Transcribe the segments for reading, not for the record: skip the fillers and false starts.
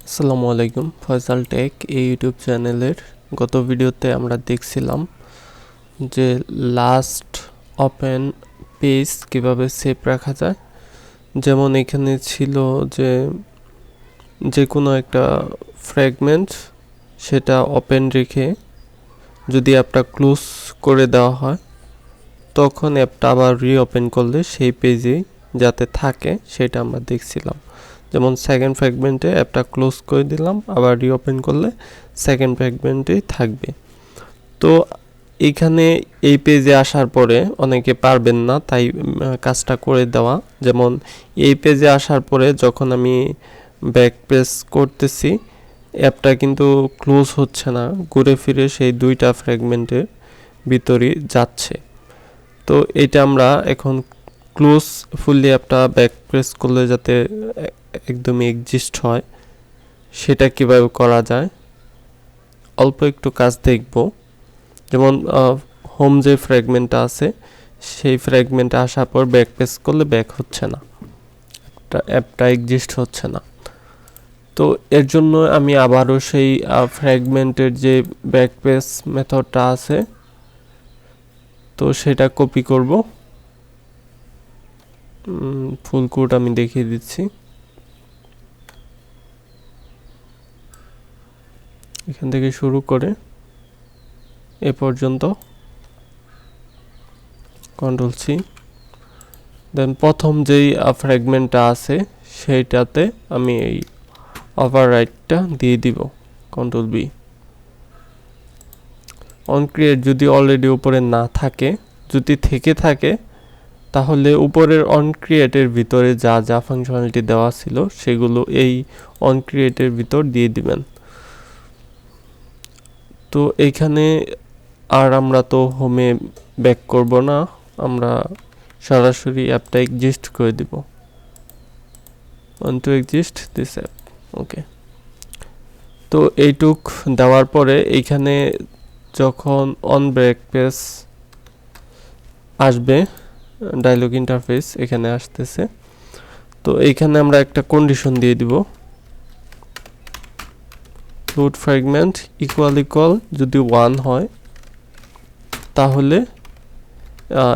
আসসালামু আলাইকুম, ফয়সাল টেক এই ইউটিউব চ্যানেলের গত ভিডিওতে আমরা দেখছিলাম যে লাস্ট ওপেন পেজ কিভাবে সেভ রাখা যায়। যেমন এখানে ছিল যে কোনো একটা ফ্র্যাগমেন্ট সেটা ওপেন রেখে যদি অ্যাপটা ক্লোজ করে দেওয়া হয় তখন অ্যাপটা আবার রিওপেন করলে সেই পেজেই যাতে থাকে সেটা আমরা দেখছিলাম। যেমন সেকেন্ড ফ্র্যাগমেন্টে অ্যাপটা ক্লোজ করে দিলাম, আবার রিওপেন করলে সেকেন্ড ফ্র্যাগমেন্টেই থাকবে। তো এইখানে এই পেজে আসার পরে অনেকে পারবেন না, তাই কাজটা করে দেওয়া। যেমন এই পেজে আসার পরে যখন আমি ব্যাক প্রেস করতেছি অ্যাপটা কিন্তু ক্লোজ হচ্ছে না, ঘুরে ফিরে সেই দুইটা ফ্র্যাগমেন্টের ভিতরই যাচ্ছে। তো এটা আমরা এখন ক্লোজ ফুললি অ্যাপটা ব্যাক প্রেস করলে যাতে একদমই এক্সিস্ট হয় সেটা কিভাবে করা যায় অল্প একটু কাজ দেখব। যেমন হোম যে ফ্র্যাগমেন্টটা আছে সেই ফ্র্যাগমেন্টে আসার পর ব্যাক প্রেস করলে ব্যাক হচ্ছে না, অ্যাপটা এক্সিস্ট হচ্ছে না। তো এর জন্য আমি আবারও সেই ফ্র্যাগমেন্টের যে ব্যাক প্রেস মেথডটা আছে তো সেটা কপি করব। ফুল কোড আমি দেখিয়ে দিচ্ছি। এখান থেকে শুরু করে এ পর্যন্ত কন্ট্রোল সি, দেন প্রথম যেই ফ্র্যাগমেন্টটা আছে সেইটাতে আমি এই ওভাররাইটটা দিয়ে দিব, কন্ট্রোল বি। অন ক্রিয়েট যদি অলরেডি উপরে না থাকে, যদি থেকে থাকে তাহলে উপরের অন ক্রিয়েটের ভিতরে যা যা ফাংশনালিটি দেওয়া ছিল সেগুলো এই অন ক্রিয়েটের ভিতর দিয়ে দিবেন। তো এইখানে আর আমরা তো হোমে ব্যাক করব না, আমরা সরাসরি অ্যাপটা এক্সিস্ট করে দিব। Want to exist this app, okay. তো এইটুক দেওয়ার পরে এইখানে যখন অন ব্যাক প্রেস আসবে ডায়লগ ইন্টারফেস এখানে আসতেছে, তো এইখানে আমরা একটা কন্ডিশন দিয়ে দিব, root fragment equal যদি 1 হয় তাহলে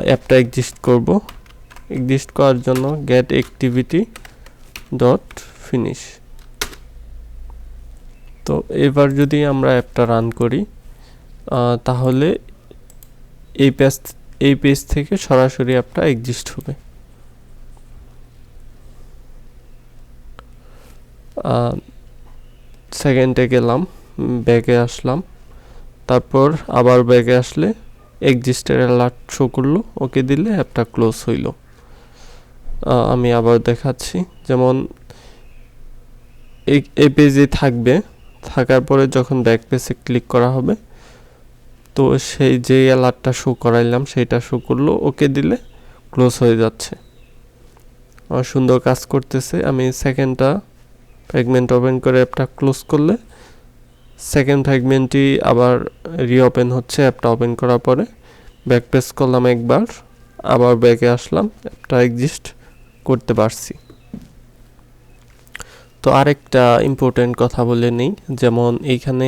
অ্যাপটা এক্সিস্ট করব। এক্সিস্ট করার জন্য get activity ডট ফিনিশ। তো এবার যদি আমরা অ্যাপটা রান করি তাহলে এই পেজ থেকে সরাসরি অ্যাপটা এক্সিস্ট হবে। সেকেন্ডে গেলাম, ব্যাকে আসলাম, তারপর আবার ব্যাকে আসলে এক্সিস্টের অ্যালার্ট শো করলো, ওকে দিলে অ্যাপটা ক্লোজ হইল। আমি আবার দেখাচ্ছি, যেমন এই পেজে থাকবে, থাকার পরে যখন ব্যাক পেজে ক্লিক করা হবে তো সেই যে অ্যালার্টটা শো করাইলাম সেইটা শো করলো, ওকে দিলে ক্লোজ হয়ে যাচ্ছে। সুন্দর কাজ করতেছে। আমি সেকেন্ডটা ফ্র্যাগমেন্ট ওপেন করে অ্যাপটা ক্লোজ করলে সেকেন্ড ফ্র্যাগমেন্টটি আবার রিওপেন হচ্ছে। অ্যাপটা ওপেন করার পরে ব্যাক প্রেস করলাম একবার, আবার ব্যাকে আসলাম, অ্যাপটা এক্সিস্ট করতে পারছি। তো আরেকটা ইম্পর্টেন্ট কথা বলে নেই, যেমন এইখানে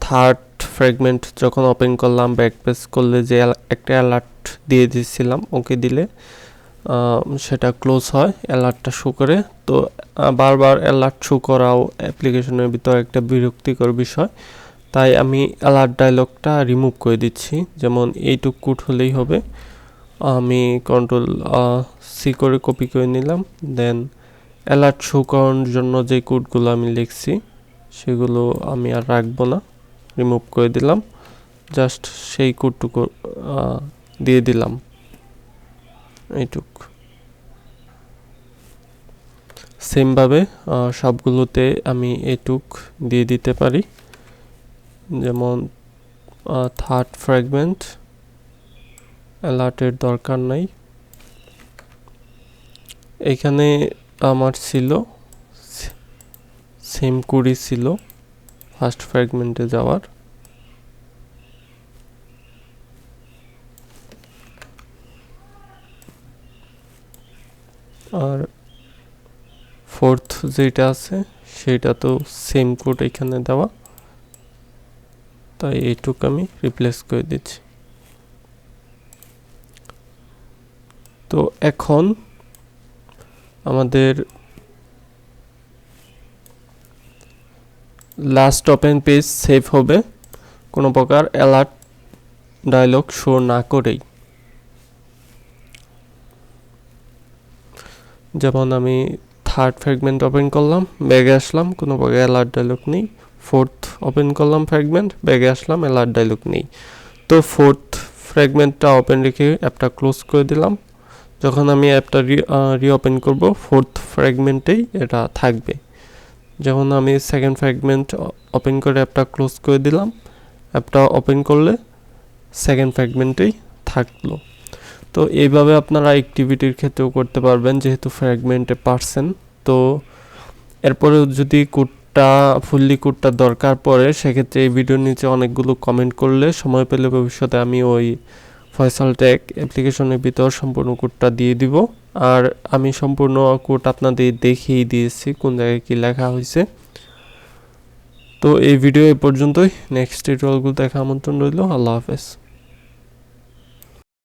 থার্ড ফ্র্যাগমেন্ট যখন ওপেন করলাম ব্যাক প্রেস করলে যে একটা অ্যালার্ট দিয়ে দিয়েছিলাম ওকে দিলে সেটা ক্লোজ হয়, অ্যালার্টটা শো করে। তো বারবার অ্যালার্ট শো করাও অ্যাপ্লিকেশনের ভিতর একটা বিরক্তিকর বিষয়, তাই আমি অ্যালার্ট ডায়লগটা রিমুভ করে দিচ্ছি। যেমন এইটুক কোড হলেই হবে। আমি কন্ট্রোল সি করে কপি করে নিলাম, দেন অ্যালার্ট শো করানোর জন্য যে কোডগুলো আমি লিখছি সেগুলো আমি আর রাখবো না, রিমুভ করে দিলাম। জাস্ট সেই কোডটুকু দিয়ে দিলাম, এইটুক। সেমভাবে সবগুলোতে আমি এটুক দিয়ে দিতে পারি। যেমন থার্ড ফ্র্যাগমেন্ট অ্যালার্টের দরকার নাই। এখানে আমার ছিল সেম কোডই ছিল ফার্স্ট ফ্র্যাগমেন্টে যাওয়ার। আর ফোর্থ যেটা আছে সেটা তো সেম কোড এখানে দেওয়া, তাই এইটুকু আমি রিপ্লেস করে দিচ্ছি। তো এখন আমাদের লাস্ট ওপেন পেজ সেভ হবে কোনো প্রকার অ্যালার্ট ডায়লগ শো না করেই। যেমন আমি থার্ড ফ্র্যাগমেন্ট ওপেন করলাম, ব্যাগে আসলাম, কোনো প্রকার অ্যালার্ট ডায়লগ নেই। ফোর্থ ওপেন করলাম ফ্র্যাগমেন্ট, ব্যাগে আসলাম, অ্যালার্ট ডায়লগ নেই। তো ফোর্থ ফ্র্যাগমেন্টটা ওপেন রেখে অ্যাপটা ক্লোজ করে দিলাম। যখন আমি অ্যাপটা রিওপেন করব, ফোর্থ ফ্র্যাগমেন্টেই এটা থাকবে। যখন আমি সেকেন্ড ফ্র্যাগমেন্ট ওপেন করে অ্যাপটা ক্লোজ করে দিলাম, অ্যাপটা ওপেন করলে সেকেন্ড ফ্র্যাগমেন্টেই থাকলো। তো এইভাবে আপনারা অ্যাক্টিভিটির ক্ষেত্রেও করতে পারবেন, যেহেতু ফ্র্যাগমেন্টে পারছেন। তো এরপরেও যদি কোডটা ফুললি দরকার পড়ে, সেক্ষেত্রে এই ভিডিওর নিচে অনেকগুলো কমেন্ট করলে সময় পেলে ভবিষ্যতে আমি ওই ফয়সাল টেক অ্যাপ্লিকেশনের ভিতর সম্পূর্ণ কোডটা দিয়ে দিব। আর আমি সম্পূর্ণ কোড আপনাদের দেখিয়ে দিয়েছি কোন জায়গায় কী লেখা হয়েছে। তো এই ভিডিও এ পর্যন্তই। নেক্সট টিউটোরিয়ালগুলো দেখা আমন্ত্রণ রইল। আল্লাহ হাফেজ।